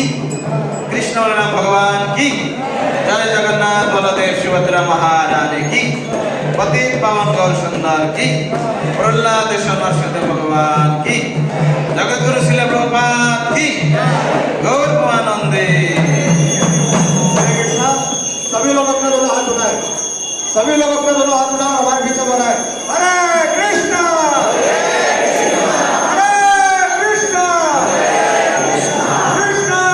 की, कृष्ण बलराम भगवान की, जय जगन्नाथ बलदेव सुभद्रा महारानी की, पतित पावन गौर सुंदर की, प्रहलाद नरसिंह भगवान की, जगतगुरु श्रील प्रभुपाद की, गौर भवानंदे। सभी लोग अपने दोनों हाथ उठाए, सभी लोग अपने दोनों हाथ उठाओ, हमारे पीछे बनाए।